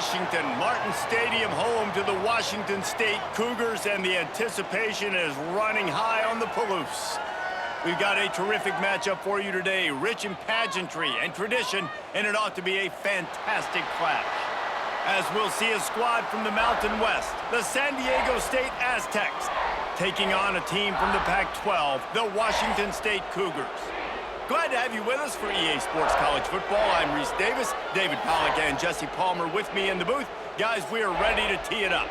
Washington. Martin Stadium, home to the Washington State Cougars, and the anticipation is running high on the Palouse. We've got a terrific matchup for you today, rich in pageantry and tradition, and it ought to be a fantastic clash. As we'll see a squad from the Mountain West, the San Diego State Aztecs, taking on a team from the Pac-12, the Washington State Cougars. Glad to have you with us for EA Sports College Football. I'm Reese Davis, David Pollack and Jesse Palmer with me in the booth. Guys, we are ready to tee it up.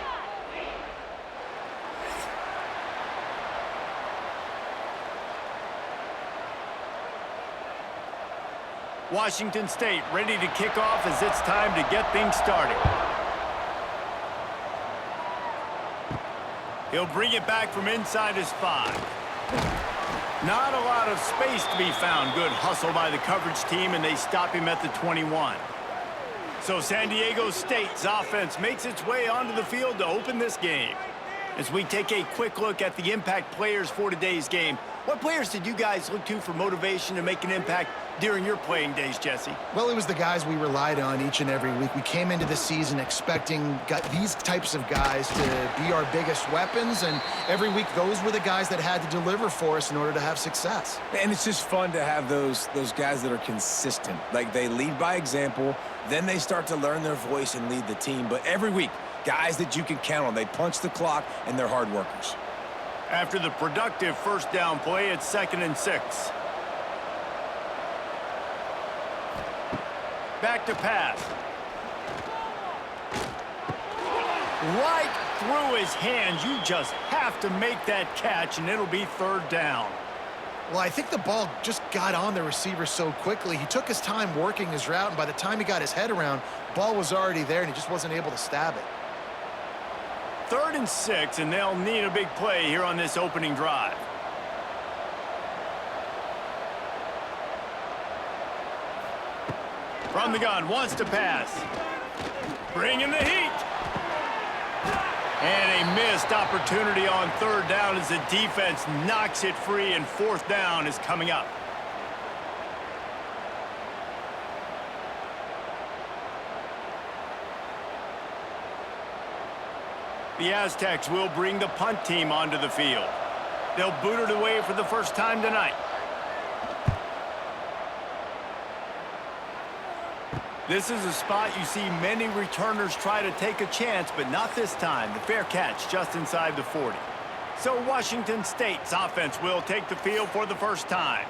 Washington State ready to kick off as it's time to get things started. He'll bring it back from inside his 5. Not a lot of space to be found. Good hustle by the coverage team, and they stop him at the 21. So San Diego State's offense makes its way onto the field to open this game. As we take a quick look at the impact players for today's game, what players did you guys look to for motivation to make an impact during your playing days, Jesse? Well, it was the guys we relied on each and every week. We came into the season expecting these types of guys to be our biggest weapons, and every week those were the guys that had to deliver for us in order to have success. And it's just fun to have those guys that are consistent. Like, they lead by example, then they start to learn their voice and lead the team. But every week, guys that you can count on. They punch the clock, and they're hard workers. After the productive first down play, it's 2nd and 6. Back to pass. Right through his hands. You just have to make that catch, and it'll be 3rd down. Well, I think the ball just got on the receiver so quickly. He took his time working his route, and by the time he got his head around, ball was already there, and he just wasn't able to stab it. 3rd and 6, and they'll need a big play here on this opening drive. From the gun, wants to pass. Bringing the heat. And a missed opportunity on 3rd down as the defense knocks it free, and 4th down is coming up. The Aztecs will bring the punt team onto the field. They'll boot it away for the first time tonight. This is a spot you see many returners try to take a chance, but not this time. The fair catch just inside the 40. So Washington State's offense will take the field for the first time.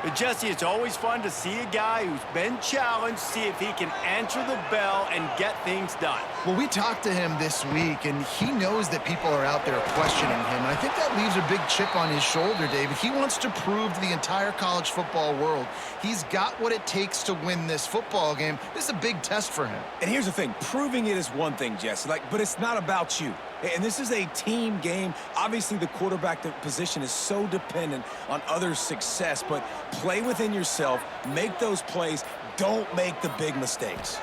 But Jesse, it's always fun to see a guy who's been challenged, see if he can answer the bell and get things done. Well, we talked to him this week, and he knows that people are out there questioning him. And I think that leaves a big chip on his shoulder, David. He wants to prove to the entire college football world he's got what it takes to win this football game. This is a big test for him. And here's the thing. Proving it is one thing, Jesse, but it's not about you. And this is a team game. Obviously, the quarterback position is so dependent on others' success, but play within yourself, make those plays, don't make the big mistakes.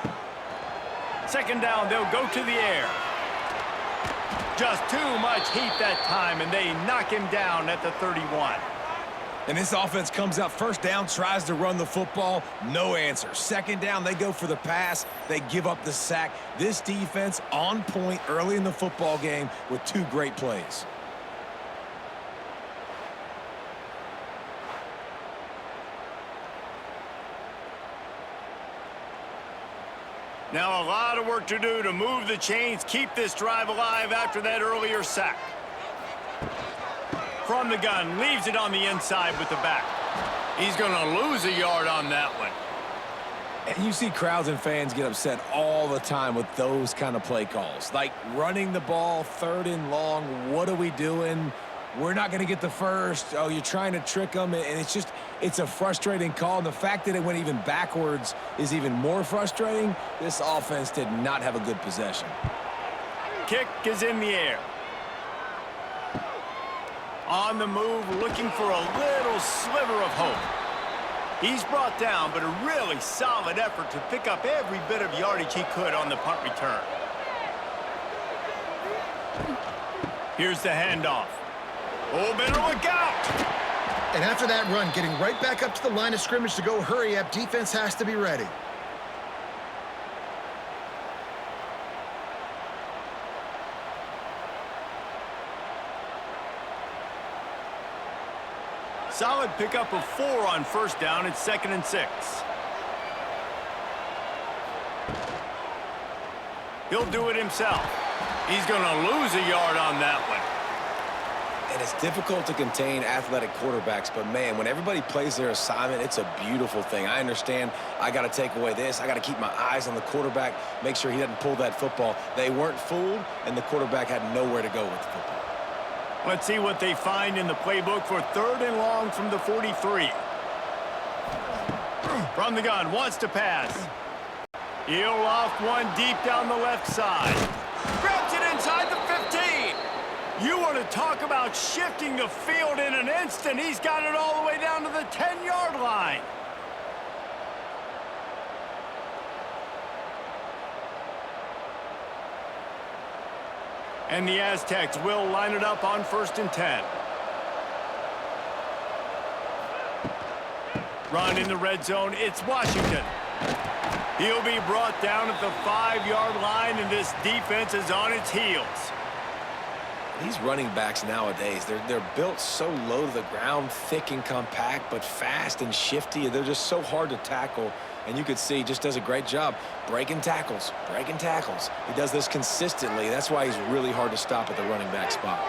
2nd down, they'll go to the air. Just too much heat that time, and they knock him down at the 31. And this offense comes out 1st down, tries to run the football, no answer. 2nd down, they go for the pass, they give up the sack. This defense on point early in the football game with 2 great plays. Now a lot of work to do to move the chains, keep this drive alive after that earlier sack. From the gun, leaves it on the inside with the back. He's going to lose a yard on that one. And you see crowds and fans get upset all the time with those kind of play calls. Like running the ball, 3rd and long, what are we doing? We're not going to get the first. Oh, you're trying to trick them. And it's a frustrating call. And the fact that it went even backwards is even more frustrating. This offense did not have a good possession. Kick is in the air. On the move, looking for a little sliver of hope. He's brought down, but a really solid effort to pick up every bit of yardage he could on the punt return. Here's the handoff. Oh, better look out! And after that run, getting right back up to the line of scrimmage to go hurry up, defense has to be ready. Solid pickup of 4 on first down. It's 2nd and 6. He'll do it himself. He's going to lose a yard on that one. And it's difficult to contain athletic quarterbacks, but, man, when everybody plays their assignment, it's a beautiful thing. I understand I got to take away this. I got to keep my eyes on the quarterback, make sure he doesn't pull that football. They weren't fooled, and the quarterback had nowhere to go with the football. Let's see what they find in the playbook for 3rd and long from the 43. From the gun, wants to pass. He'll loft one deep down the left side. Grabs it inside the 15. You want to talk about shifting the field in an instant. He's got it all the way down to the 10-yard line. And the Aztecs will line it up on 1st and 10. Run in the red zone. It's Washington. He'll be brought down at the 5-yard line, and this defense is on its heels. These running backs nowadays, they're built so low to the ground, thick and compact, but fast and shifty. They're just so hard to tackle. And you could see he just does a great job breaking tackles, breaking tackles. He does this consistently. That's why he's really hard to stop at the running back spot.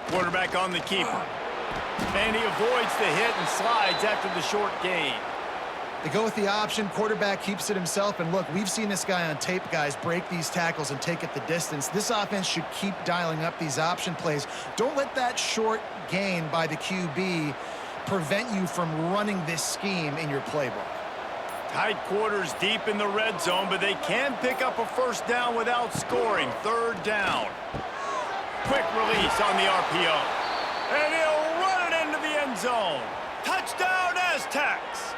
Quarterback on the keeper. And he avoids the hit and slides after the short gain. They go with the option. Quarterback keeps it himself. And look, we've seen this guy on tape, guys, break these tackles and take it the distance. This offense should keep dialing up these option plays. Don't let that short gain by the QB prevent you from running this scheme in your playbook. Tight quarters deep in the red zone, but they can pick up a first down without scoring. 3rd down. Quick release on the RPO. And he'll run it into the end zone. Touchdown, Aztecs!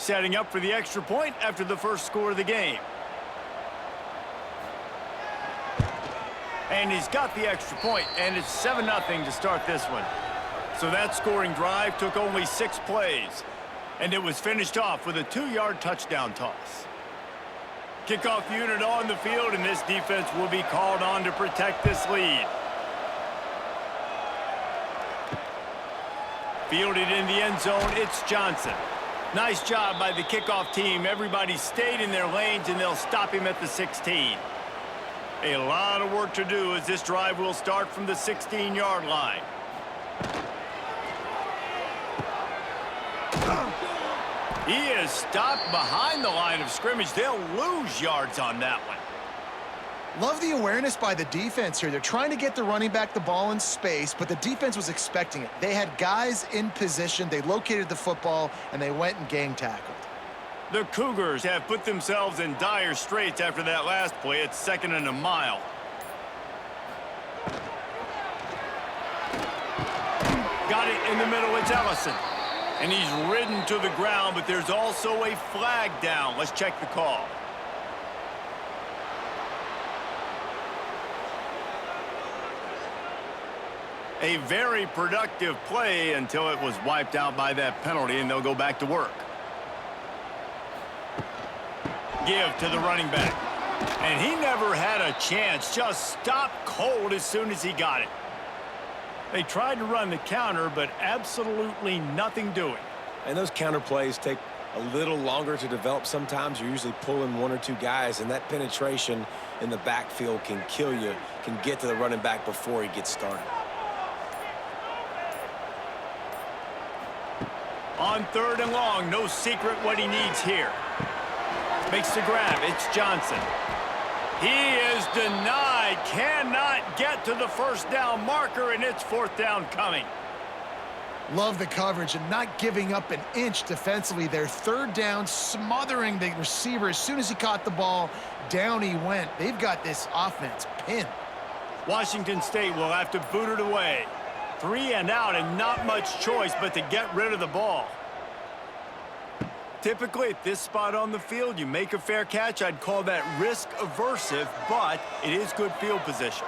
Setting up for the extra point after the first score of the game. And he's got the extra point, and it's 7-0 to start this one. So that scoring drive took only 6 plays, and it was finished off with a 2-yard touchdown toss. Kickoff unit on the field, and this defense will be called on to protect this lead. Fielded in the end zone, it's Johnson. Nice job by the kickoff team. Everybody stayed in their lanes, and they'll stop him at the 16. A lot of work to do as this drive will start from the 16-yard line. He is stopped behind the line of scrimmage. They'll lose yards on that one. Love the awareness by the defense here. They're trying to get the running back the ball in space, but the defense was expecting it. They had guys in position. They located the football, and they went and gang tackled. The Cougars have put themselves in dire straits after that last play. It's 2nd and a mile. Got it in the middle. It's Ellison. And he's ridden to the ground, but there's also a flag down. Let's check the call. A very productive play until it was wiped out by that penalty, and they'll go back to work. Give to the running back. And he never had a chance. Just stopped cold as soon as he got it. They tried to run the counter, but absolutely nothing doing. And those counter plays take a little longer to develop sometimes. You're usually pulling 1 or 2 guys, and that penetration in the backfield can kill you, can get to the running back before he gets started. On 3rd and long, no secret what he needs here. Makes the grab. It's Johnson. He is denied. Cannot get to the first down marker, and it's 4th down coming. Love the coverage and not giving up an inch defensively. Their 3rd down, smothering the receiver. As soon as he caught the ball, down he went. They've got this offense pinned. Washington State will have to boot it away. 3 and out and not much choice but to get rid of the ball. Typically, at this spot on the field, you make a fair catch. I'd call that risk-aversive, but it is good field position.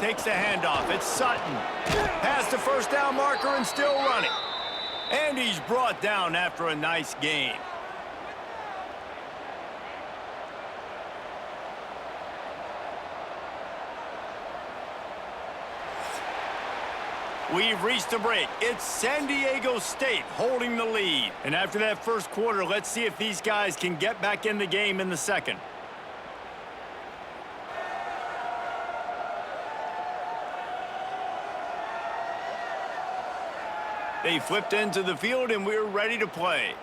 Takes the handoff. It's Sutton. Past the first down marker and still running. And he's brought down after a nice gain. We've reached a break. It's San Diego State holding the lead. And after that first quarter, let's see if these guys can get back in the game in the second. They flipped into the field and we're ready to play.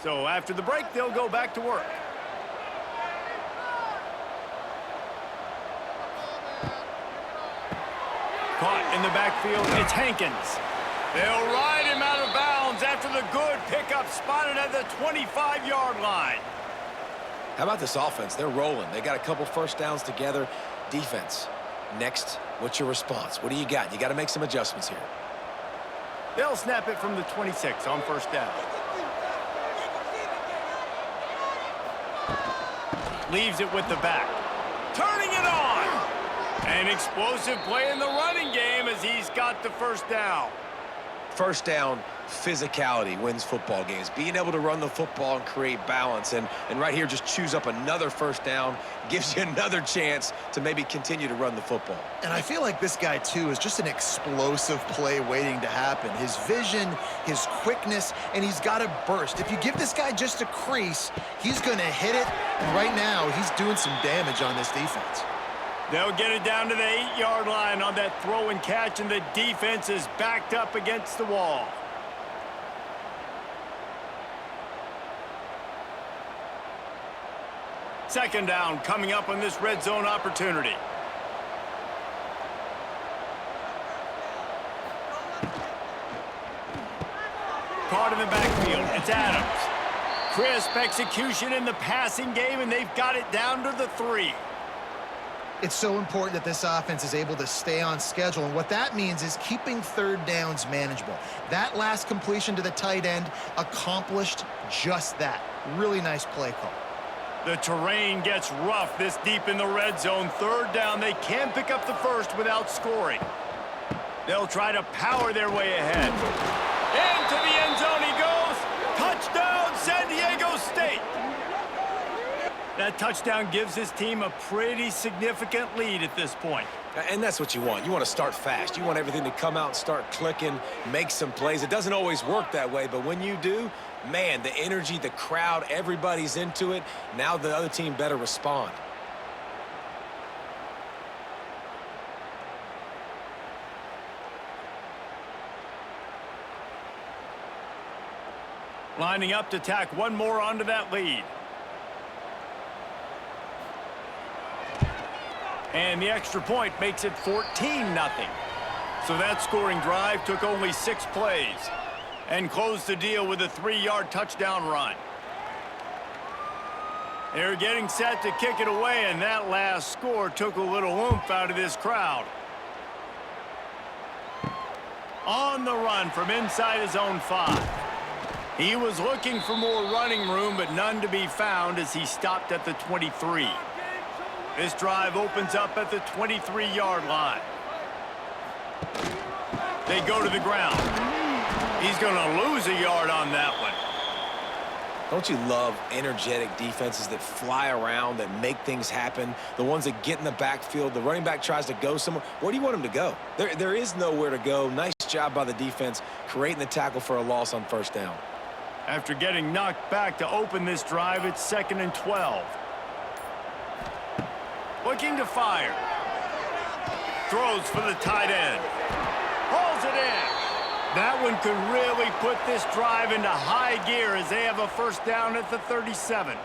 So after the break, they'll go back to work. Caught in the backfield, it's Hankins. They'll ride him out of bounds after the good pickup spotted at the 25-yard line. How about this offense? They're rolling. They got a couple first downs together. Defense, next, what's your response? What do you got? You got to make some adjustments here. They'll snap it from the 26 on first down. Leaves it with the back. Turning it on. An explosive play in the running game as he's got the first down. First down, physicality wins football games. Being able to run the football and create balance. And right here, just choose up another first down. Gives you another chance to maybe continue to run the football. And I feel like this guy, too, is just an explosive play waiting to happen. His vision, his quickness, and he's got a burst. If you give this guy just a crease, he's going to hit it. And right now, he's doing some damage on this defense. They'll get it down to the 8-yard line on that throw and catch, and the defense is backed up against the wall. Second down coming up on this red zone opportunity. Caught in the backfield. It's Adams. Crisp execution in the passing game, and they've got it down to the 3. It's so important that this offense is able to stay on schedule, and what that means is keeping third downs manageable. That last completion to the tight end accomplished just that. Really nice play call. The terrain gets rough this deep in the red zone. Third down, they can pick up the first without scoring. They'll try to power their way ahead. Into the end zone he goes. Touchdown, San Diego State. That touchdown gives his team a pretty significant lead at this point. And that's what you want. You want to start fast. You want everything to come out and start clicking, make some plays. It doesn't always work that way, but when you do, man, the energy, the crowd, everybody's into it. Now the other team better respond. Lining up to tack one more onto that lead. And the extra point makes it 14-0. So that scoring drive took only 6 plays and closed the deal with a 3-yard touchdown run. They're getting set to kick it away, and that last score took a little oomph out of this crowd. On the run from inside his own 5. He was looking for more running room, but none to be found as he stopped at the 23. This drive opens up at the 23-yard line. They go to the ground. He's going to lose a yard on that one. Don't you love energetic defenses that fly around, that make things happen? The ones that get in the backfield, the running back tries to go somewhere. Where do you want him to go? There is nowhere to go. Nice job by the defense, creating the tackle for a loss on first down. After getting knocked back to open this drive, it's 2nd and 12. Looking to fire. Throws for the tight end. Hauls it in. That one could really put this drive into high gear as they have a first down at the 37.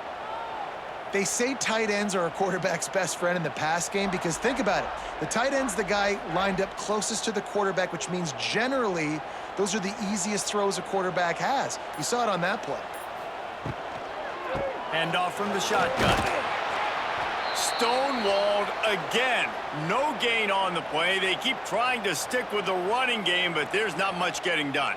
They say tight ends are a quarterback's best friend in the pass game because think about it. The tight end's the guy lined up closest to the quarterback, which means generally those are the easiest throws a quarterback has. You saw it on that play. Handoff from the shotgun. Stonewalled again. No gain on the play. They keep trying to stick with the running game, but there's not much getting done.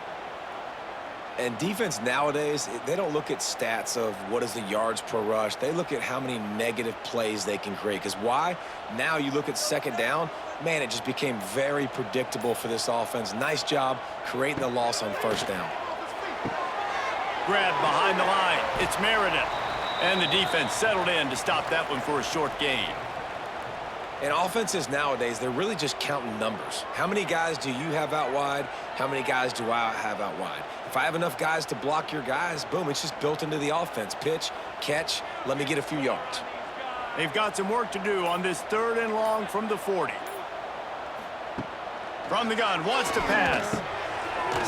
And defense nowadays, they don't look at stats of what is the yards per rush. They look at how many negative plays they can create. Because why? Now you look at second down, man, it just became very predictable for this offense. Nice job creating the loss on first down. Grab behind the line. It's Meredith. And the defense settled in to stop that one for a short gain. And offenses nowadays, they're really just counting numbers. How many guys do you have out wide? How many guys do I have out wide? If I have enough guys to block your guys, boom, it's just built into the offense. Pitch, catch, let me get a few yards. They've got some work to do on this 3rd and long from the 40. From the gun, wants to pass.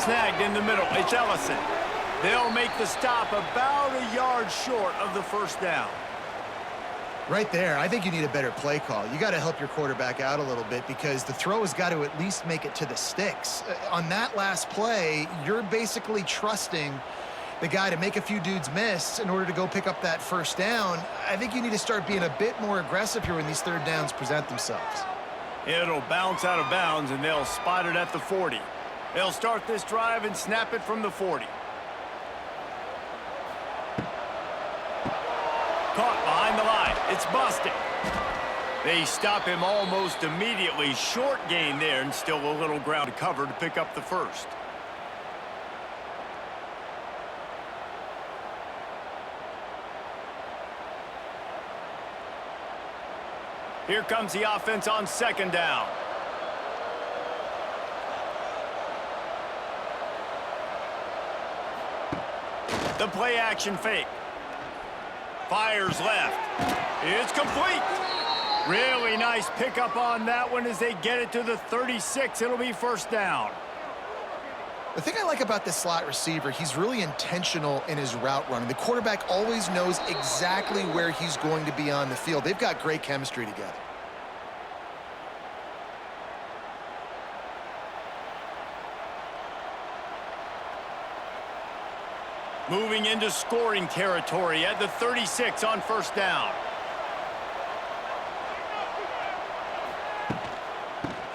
Snagged in the middle, it's Ellison. They'll make the stop about a yard short of the first down. Right there, I think you need a better play call. You got to help your quarterback out a little bit because the throw has got to at least make it to the sticks. On that last play, you're basically trusting the guy to make a few dudes miss in order to go pick up that first down. I think you need to start being a bit more aggressive here when these 3rd downs present themselves. It'll bounce out of bounds, and they'll spot it at the 40. They'll start this drive and snap it from the 40. Caught behind the line. It's busted. They stop him almost immediately. Short gain there, and still a little ground to cover to pick up the first. Here comes the offense on 2nd down. The play action fake. Fires left. It's complete. Really nice pickup on that one as they get it to the 36. It'll be first down. The thing I like about this slot receiver, he's really intentional in his route running. The quarterback always knows exactly where he's going to be on the field. They've got great chemistry together. Moving into scoring territory at the 36 on first down.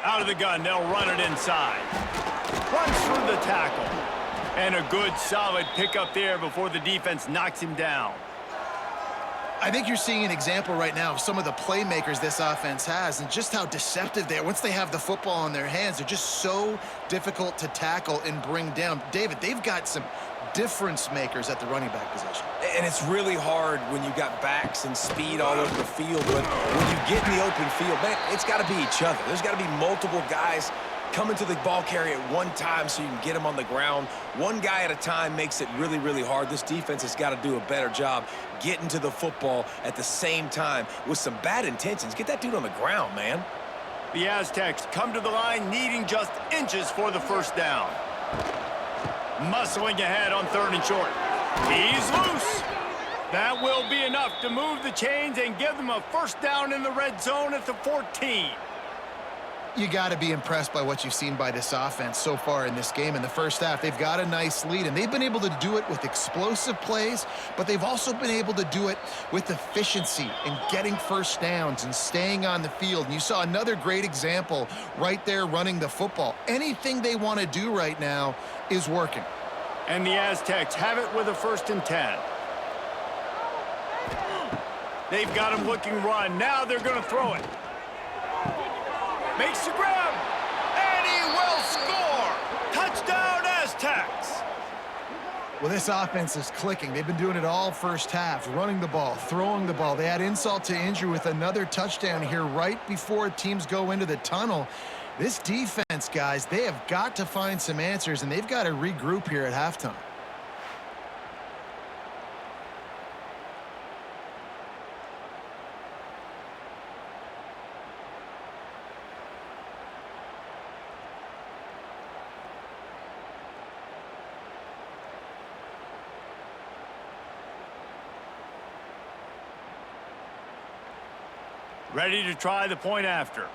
Out of the gun, they'll run it inside. Runs through the tackle. And a good, solid pickup there before the defense knocks him down. I think you're seeing an example right now of some of the playmakers this offense has and just how deceptive they are. Once they have the football in their hands, they're just so difficult to tackle and bring down. David, they've got some difference makers at the running back position. And it's really hard when you got backs and speed all over the field, but when you get in the open field, man, it's got to be each other. There's got to be multiple guys coming to the ball carrier at one time so you can get them on the ground. One guy at a time makes it really, really hard. This defense has got to do a better job getting to the football at the same time with some bad intentions. Get that dude on the ground, man. The Aztecs come to the line needing just inches for the first down. Muscling ahead on 3rd and short. He's loose. That will be enough to move the chains and give them a first down in the red zone at the 14. You got to be impressed by what you've seen by this offense so far in this game. In the first half, they've got a nice lead, and they've been able to do it with explosive plays, but they've also been able to do it with efficiency and getting first downs and staying on the field. And you saw another great example right there running the football. Anything they want to do right now is working. And the Aztecs have it with a 1st and 10. They've got him looking run. Now they're going to throw it. Makes the grab, and he will score! Touchdown, Aztecs! Well, this offense is clicking. They've been doing it all first half, running the ball, throwing the ball. They had insult to injury with another touchdown here right before teams go into the tunnel. This defense, guys, they have got to find some answers, and they've got to regroup here at halftime. Ready to try the point after.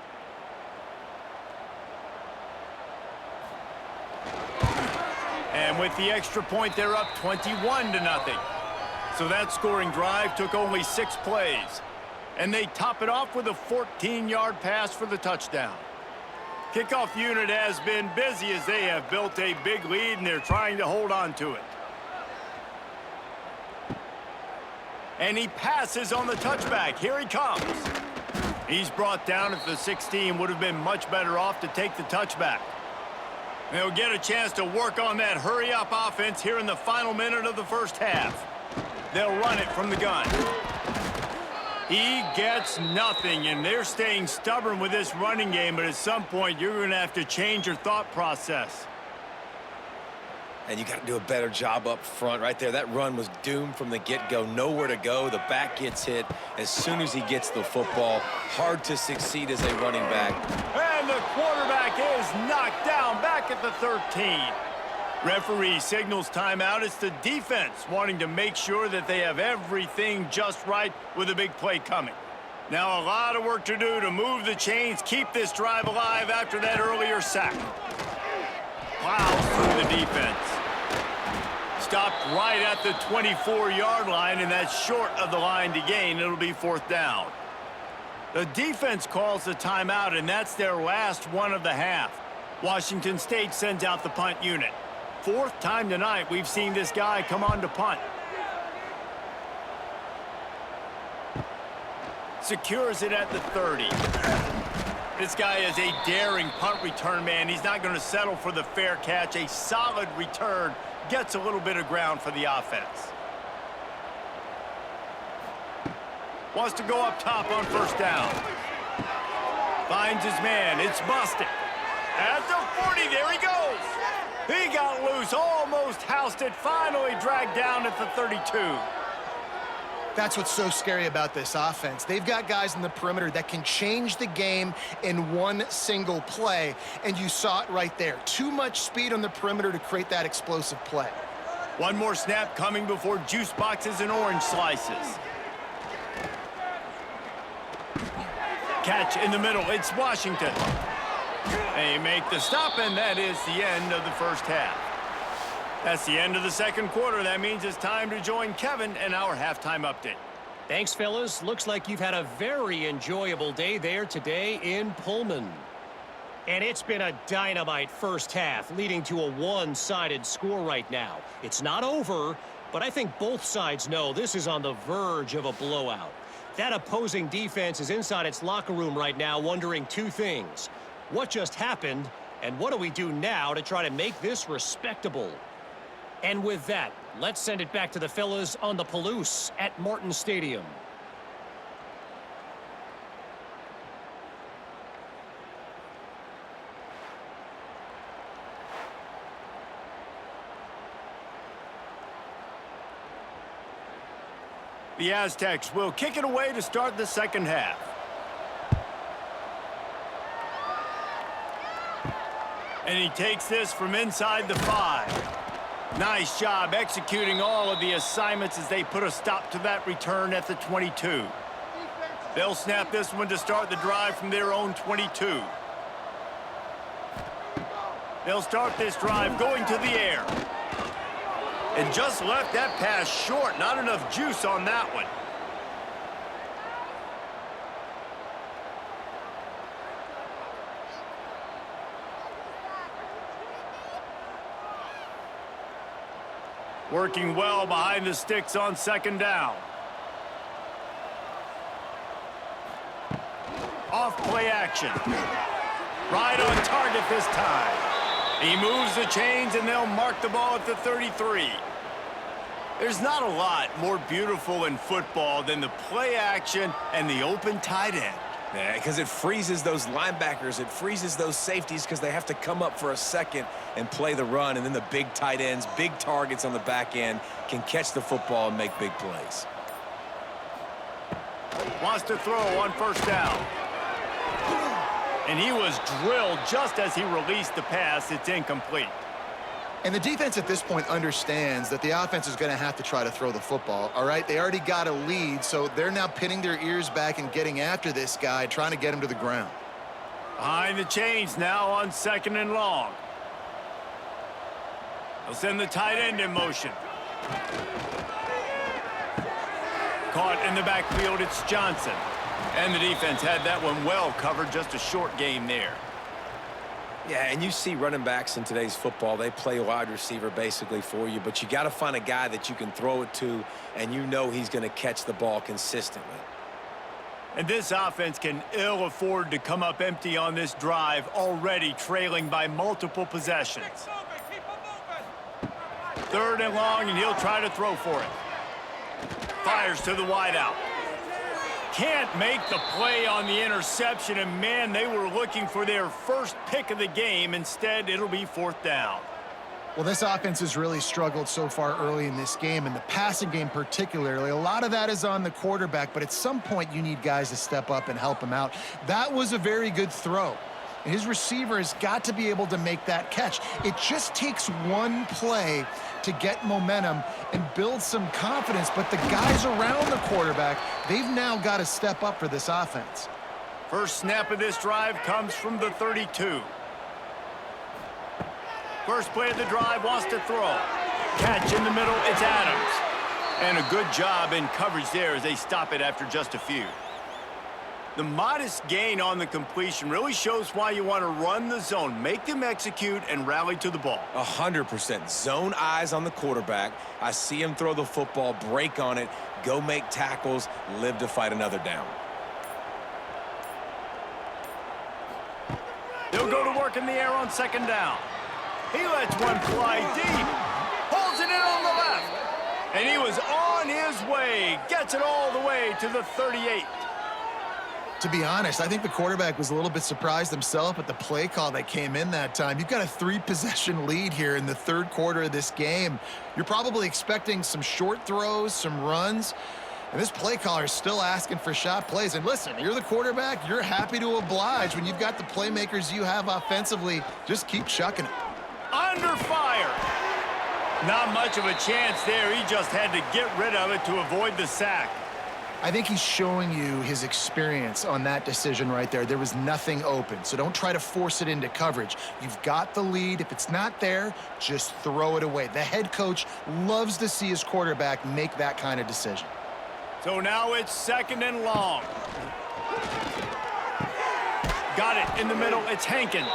And with the extra point, they're up 21-0. So that scoring drive took only 6 plays. And they top it off with a 14-yard pass for the touchdown. Kickoff unit has been busy as they have built a big lead, and they're trying to hold on to it. And he passes on the touchback. Here he comes. He's brought down at the 16. Would have been much better off to take the touchback. They'll get a chance to work on that hurry-up offense here in the final minute of the first half. They'll run it from the gun. He gets nothing, and they're staying stubborn with this running game, but at some point, you're going to have to change your thought process. And you got to do a better job up front right there. That run was doomed from the get-go. Nowhere to go. The back gets hit as soon as he gets the football. Hard to succeed as a running back. And the quarterback is knocked down back at the 13. Referee signals timeout. It's the defense wanting to make sure that they have everything just right with a big play coming. Now a lot of work to do to move the chains, keep this drive alive after that earlier sack. Plows through the defense. Stopped right at the 24-yard line, and that's short of the line to gain. It'll be fourth down. The defense calls the timeout, and that's their last one of the half. Washington State sends out the punt unit. Fourth time tonight we've seen this guy come on to punt. Secures it at the 30. This guy is a daring punt return man. He's not going to settle for the fair catch. A solid return gets a little bit of ground for the offense. Wants to go up top on first down. Finds his man. It's busted. At the 40, there he goes. He got loose, almost housed it, finally dragged down at the 32. That's what's so scary about this offense. They've got guys in the perimeter that can change the game in one single play, and you saw it right there. Too much speed on the perimeter to create that explosive play. One more snap coming before juice boxes and orange slices. Catch in the middle. It's Washington. They make the stop, and that is the end of the first half. That's the end of the second quarter. That means it's time to join Kevin in our halftime update. Thanks, fellas. Looks like you've had a very enjoyable day there today in Pullman. And it's been a dynamite first half, leading to a one-sided score right now. It's not over, but I think both sides know this is on the verge of a blowout. That opposing defense is inside its locker room right now wondering two things. What just happened, and what do we do now to try to make this respectable? And with that, let's send it back to the fellas on the Palouse at Martin Stadium. The Aztecs will kick it away to start the second half. And he takes this from inside the 5. Nice job executing all of the assignments as they put a stop to that return at the 22. They'll snap this one to start the drive from their own 22. They'll start this drive going to the air. And just left that pass short. Not enough juice on that one. Working well behind the sticks on second down. Off play action. Right on target this time. He moves the chains and they'll mark the ball at the 33. There's not a lot more beautiful in football than the play action and the open tight end. Yeah, because it freezes those linebackers. It freezes those safeties because they have to come up for a second and play the run. And then the big tight ends, big targets on the back end can catch the football and make big plays. Wants to throw on first down. And he was drilled just as he released the pass. It's incomplete. And the defense at this point understands that the offense is going to have to try to throw the football, all right? They already got a lead, so they're now pinning their ears back and getting after this guy, trying to get him to the ground. Behind the chains now on second and long. They'll send the tight end in motion. Caught in the backfield, it's Johnson. And the defense had that one well covered, just a short game there. Yeah, and you see running backs in today's football, they play wide receiver basically for you, but you got to find a guy that you can throw it to, and you know he's going to catch the ball consistently. And this offense can ill afford to come up empty on this drive, already trailing by multiple possessions. 3rd and long, and he'll try to throw for it. Fires to the wideout. Can't make the play on the interception, and man, they were looking for their first pick of the game. Instead, it'll be 4th down. Well, this offense has really struggled so far early in this game, and the passing game particularly. A lot of that is on the quarterback, but at some point you need guys to step up and help him out. That was a very good throw. And his receiver has got to be able to make that catch. It just takes one play to get momentum and build some confidence, but the guys around the quarterback, they've now got to step up for this offense. First snap of this drive comes from the 32. First play of the drive, wants to throw. Catch in the middle, it's Adams. And a good job in coverage there as they stop it after just a few. The modest gain on the completion really shows why you want to run the zone, make them execute, and rally to the ball. 100%. Zone eyes on the quarterback. I see him throw the football, break on it, go make tackles, live to fight another down. They'll go to work in the air on 2nd down. He lets one fly deep. Holds it in on the left. And he was on his way. Gets it all the way to the 38. To be honest, I think the quarterback was a little bit surprised himself at the play call that came in that time. You've got a 3-possession lead here in the 3rd quarter of this game. You're probably expecting some short throws, some runs, and this play caller is still asking for shot plays. And listen, you're the quarterback. You're happy to oblige when you've got the playmakers you have offensively. Just keep chucking it. Under fire. Not much of a chance there. He just had to get rid of it to avoid the sack. I think he's showing you his experience on that decision right there. There was nothing open, so don't try to force it into coverage. You've got the lead. If it's not there, just throw it away. The head coach loves to see his quarterback make that kind of decision. So now it's 2nd and long. Got it in the middle. It's Hankins.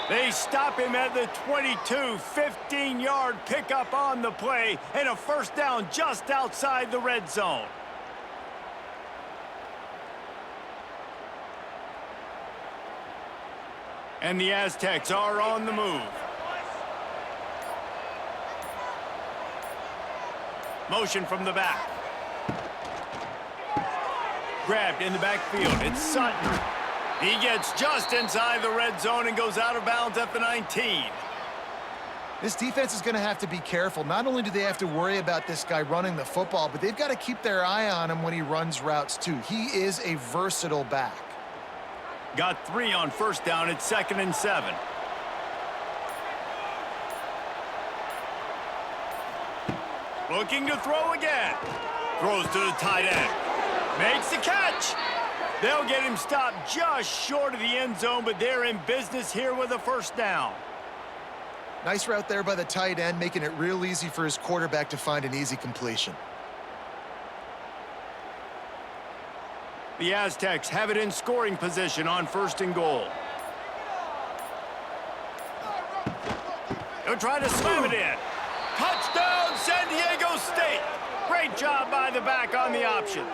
They stop him at the 22, 15-yard pickup on the play, and a 1st down just outside the red zone. And the Aztecs are on the move. Motion from the back. Grabbed in the backfield. It's Sutton. He gets just inside the red zone and goes out of bounds at the 19. This defense is going to have to be careful. Not only do they have to worry about this guy running the football, but they've got to keep their eye on him when he runs routes too. He is a versatile back. Got 3 on 1st down. It's 2nd and 7. Looking to throw again. Throws to the tight end. Makes the catch. They'll get him stopped just short of the end zone, but they're in business here with a 1st down. Nice route there by the tight end, making it real easy for his quarterback to find an easy completion. The Aztecs have it in scoring position on 1st and goal. They'll try to slam it in. Touchdown, San Diego State. Great job by the back on the option.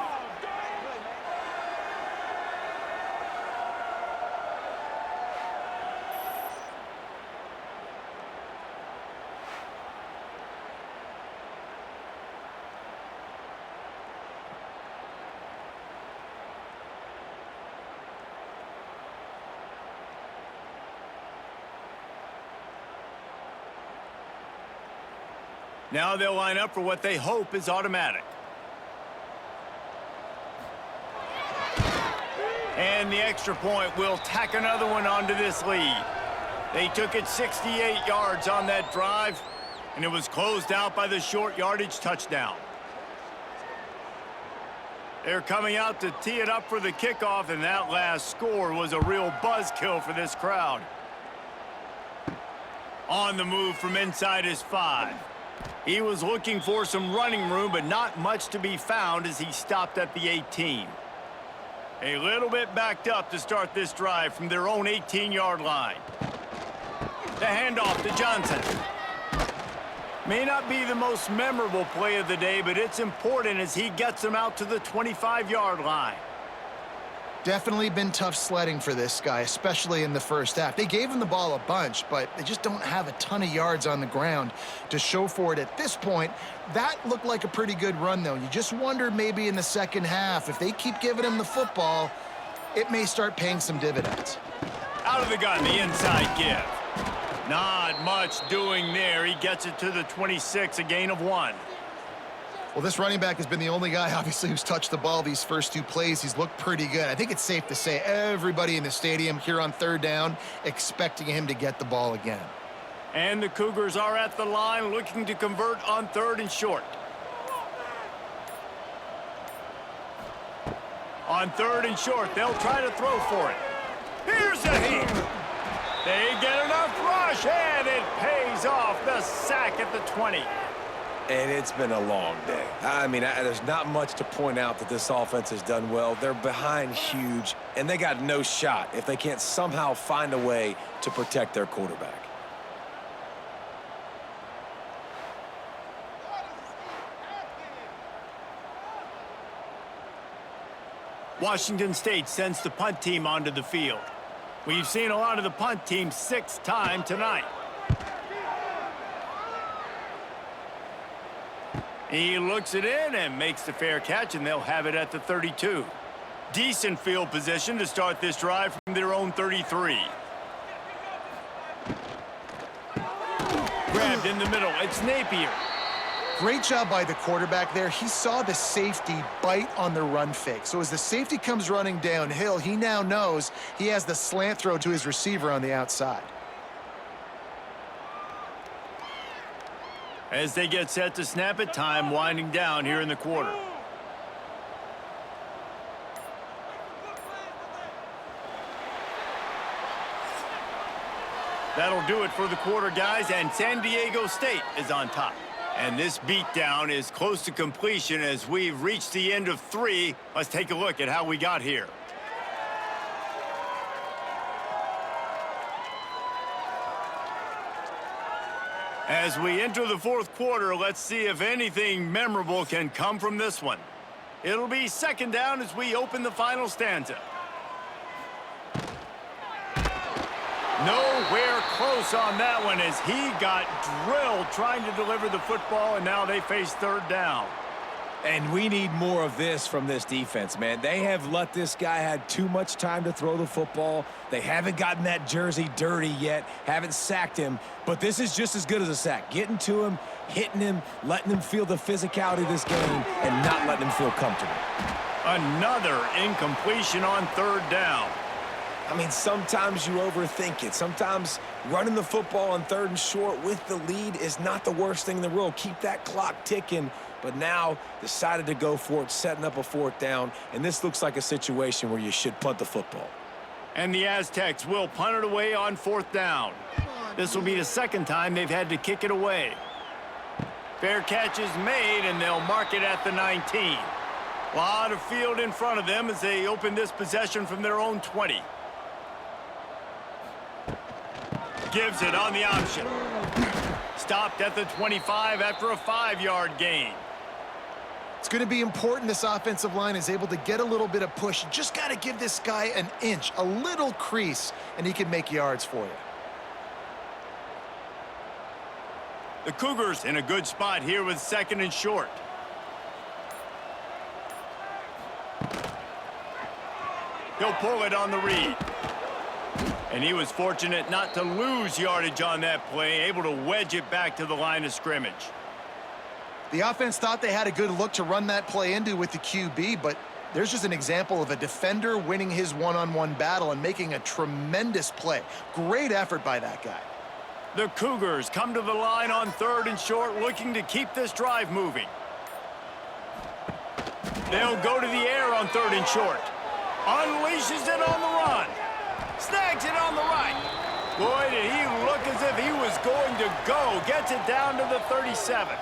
Now they'll line up for what they hope is automatic. And the extra point will tack another one onto this lead. They took it 68 yards on that drive, and it was closed out by the short yardage touchdown. They're coming out to tee it up for the kickoff, and that last score was a real buzzkill for this crowd. On the move from inside his 5. He was looking for some running room, but not much to be found as he stopped at the 18. A little bit backed up to start this drive from their own 18-yard line. The handoff to Johnson. May not be the most memorable play of the day, but it's important as he gets them out to the 25-yard line. Definitely been tough sledding for this guy, especially in the first half. They gave him the ball a bunch, but they just don't have a ton of yards on the ground to show for it at this point. That looked like a pretty good run, though. You just wonder maybe in the second half, if they keep giving him the football, it may start paying some dividends. Out of the gun, the inside give. Not much doing there. He gets it to the 26, a gain of 1. Well, this running back has been the only guy, obviously, who's touched the ball these first 2 plays. He's looked pretty good. I think it's safe to say everybody in the stadium here on third down expecting him to get the ball again. And the Cougars are at the line looking to convert on 3rd and short. On 3rd and short, they'll try to throw for it. Here's a heap. They get enough rush, and it pays off. The sack at the 20. And it's been a long day. I mean, there's not much to point out that this offense has done well. They're behind huge, and they got no shot if they can't somehow find a way to protect their quarterback. Washington State sends the punt team onto the field. We've seen a lot of the punt team 6th time tonight. He looks it in and makes the fair catch, and they'll have it at the 32. Decent field position to start this drive from their own 33. Grabbed in the middle. It's Napier. Great job by the quarterback there. He saw the safety bite on the run fake. So as the safety comes running downhill, he now knows he has the slant throw to his receiver on the outside. As they get set to snap it, time winding down here in the quarter. That'll do it for the quarter, guys, and San Diego State is on top. And this beatdown is close to completion as we've reached the end of 3. Let's take a look at how we got here. As we enter the 4th quarter, let's see if anything memorable can come from this one. It'll be 2nd down as we open the final stanza. Nowhere close on that one as he got drilled trying to deliver the football, and now they face 3rd down. And we need more of this from this defense, man. They have let this guy have too much time to throw the football. They haven't gotten that jersey dirty yet, haven't sacked him, but this is just as good as a sack. Getting to him, hitting him, letting him feel the physicality of this game, and not letting him feel comfortable. Another incompletion on 3rd down. I mean, sometimes you overthink it. Sometimes running the football on 3rd and short with the lead is not the worst thing in the world. Keep that clock ticking. But now decided to go for it, setting up a 4th down. And this looks like a situation where you should punt the football. And the Aztecs will punt it away on 4th down. This will be the 2nd time they've had to kick it away. Fair catch is made, and they'll mark it at the 19. A lot of field in front of them as they open this possession from their own 20. Gives it on the option. Stopped at the 25 after a 5-yard gain. It's going to be important this offensive line is able to get a little bit of push. You just got to give this guy an inch, a little crease, and he can make yards for you. The Cougars in a good spot here with 2nd and short. He'll pull it on the read. And he was fortunate not to lose yardage on that play, able to wedge it back to the line of scrimmage. The offense thought they had a good look to run that play into with the QB, but there's just an example of a defender winning his one-on-one battle and making a tremendous play. Great effort by that guy. The Cougars come to the line on 3rd and short, looking to keep this drive moving. They'll go to the air on 3rd and short. Unleashes it on the run. Snags it on the right. Boy, did he look as if he was going to go. Gets it down to the 37.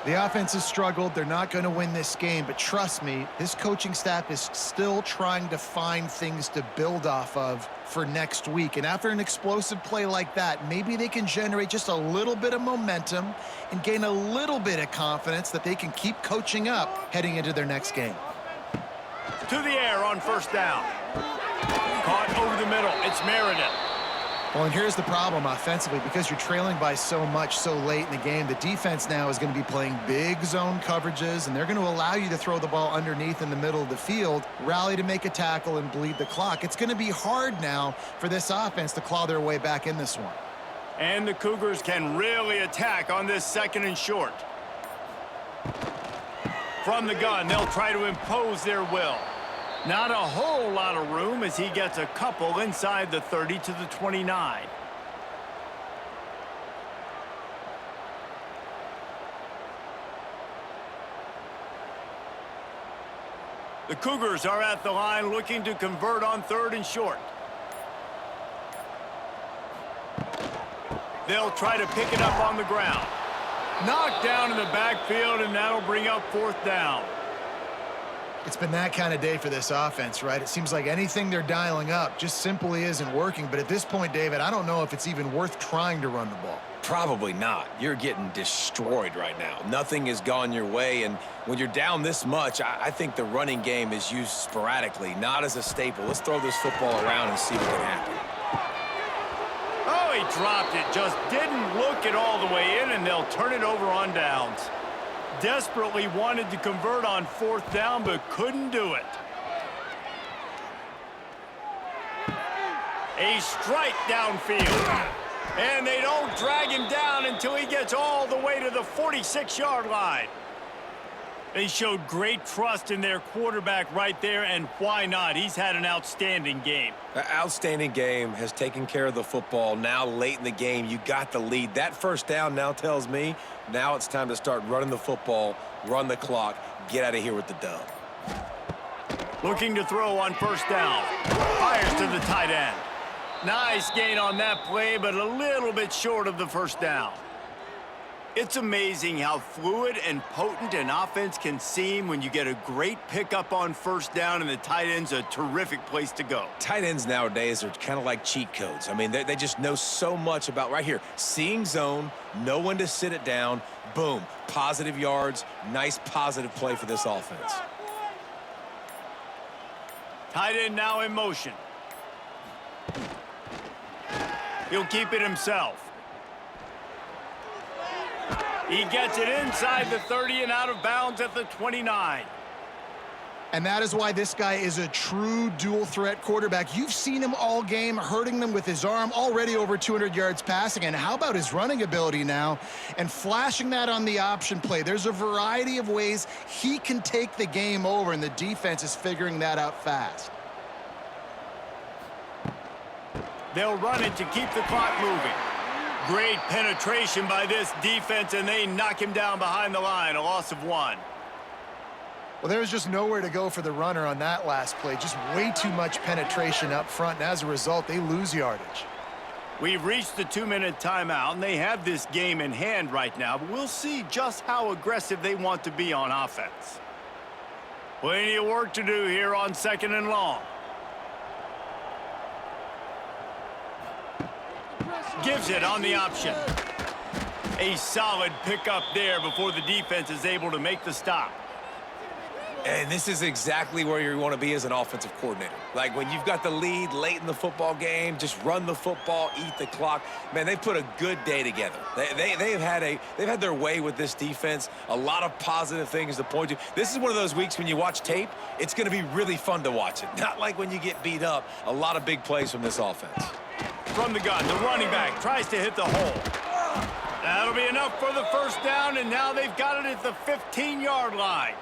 The offense has struggled. They're not going to win this game, but trust me, this coaching staff is still trying to find things to build off of for next week. And after an explosive play like that, maybe they can generate just a little bit of momentum and gain a little bit of confidence that they can keep coaching up heading into their next game. To the air on first down. Caught over the middle. It's Meredith. Well, and here's the problem offensively. Because you're trailing by so much so late in the game, the defense now is going to be playing big zone coverages, and they're going to allow you to throw the ball underneath in the middle of the field, rally to make a tackle, and bleed the clock. It's going to be hard now for this offense to claw their way back in this one. And the Cougars can really attack on this 2nd and short. From the gun, they'll try to impose their will. Not a whole lot of room as he gets a couple inside the 30 to the 29. The Cougars are at the line looking to convert on 3rd and short. They'll try to pick it up on the ground. Knocked down in the backfield, and that'll bring up 4th down. It's been that kind of day for this offense, right? It seems like anything they're dialing up just simply isn't working. But at this point, David, I don't know if it's even worth trying to run the ball. Probably not. You're getting destroyed right now. Nothing has gone your way, and when you're down this much, I think the running game is used sporadically, not as a staple. Let's throw this football around and see what can happen. Oh, he dropped it. Just didn't look it all the way in, and they'll turn it over on downs. Desperately wanted to convert on 4th down, but couldn't do it. A strike downfield. And they don't drag him down until he gets all the way to the 46-yard line. They showed great trust in their quarterback right there, and why not? He's had an outstanding game. An outstanding game, has taken care of the football. Now late in the game, you got the lead. That 1st down now tells me now it's time to start running the football, run the clock, get out of here with the dub. Looking to throw on 1st down. Fires to the tight end. Nice gain on that play, but a little bit short of the 1st down. It's amazing how fluid and potent an offense can seem when you get a great pickup on 1st down, and the tight end's a terrific place to go. Tight ends nowadays are kind of like cheat codes. I mean, they just know so much about right here. Seeing zone, know when to sit it down, boom, positive yards, nice positive play for this offense. Tight end now in motion. He'll keep it himself. He gets it inside the 30 and out of bounds at the 29. And that is why this guy is a true dual-threat quarterback. You've seen him all game, hurting them with his arm, already over 200 yards passing. And how about his running ability now? And flashing that on the option play. There's a variety of ways he can take the game over, and the defense is figuring that out fast. They'll run it to keep the clock moving. Great penetration by this defense, and they knock him down behind the line, a loss of 1. Well, there was just nowhere to go for the runner on that last play. Just way too much penetration up front, and as a result, they lose yardage. We've reached the 2-minute timeout, and they have this game in hand right now, but we'll see just how aggressive they want to be on offense. Plenty of work to do here on 2nd and long. Gives it on the option. A solid pickup there before the defense is able to make the stop. And this is exactly where you want to be as an offensive coordinator. Like when you've got the lead late in the football game, just run the football, eat the clock. Man, they've put a good day together. They've had their way with this defense. A lot of positive things to point to. This is one of those weeks when you watch tape, it's going to be really fun to watch it. Not like when you get beat up. A lot of big plays from this offense. From the gun, the running back tries to hit the hole. That'll be enough for the 1st down, and now they've got it at the 15-yard line.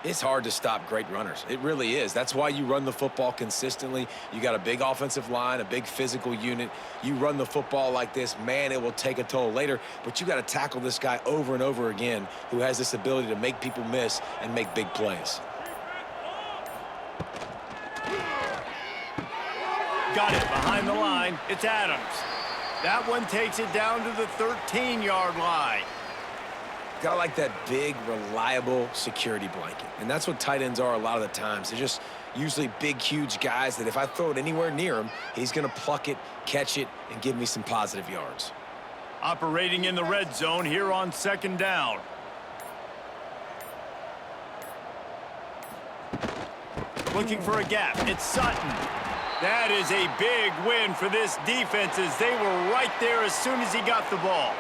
It's hard to stop great runners. It really is. That's why you run the football consistently. You got a big offensive line, a big physical unit. You run the football like this, man, it will take a toll later. But you got to tackle this guy over and over again who has this ability to make people miss and make big plays. Got it behind the line. It's Adams. That one takes it down to the 13-yard line. Gotta like that big, reliable security blanket. And that's what tight ends are a lot of the times. They're just usually big, huge guys that if I throw it anywhere near him, he's going to pluck it, catch it, and give me some positive yards. Operating in the red zone here on 2nd down. Looking for a gap. It's Sutton. That is a big win for this defense as they were right there as soon as he got the ball.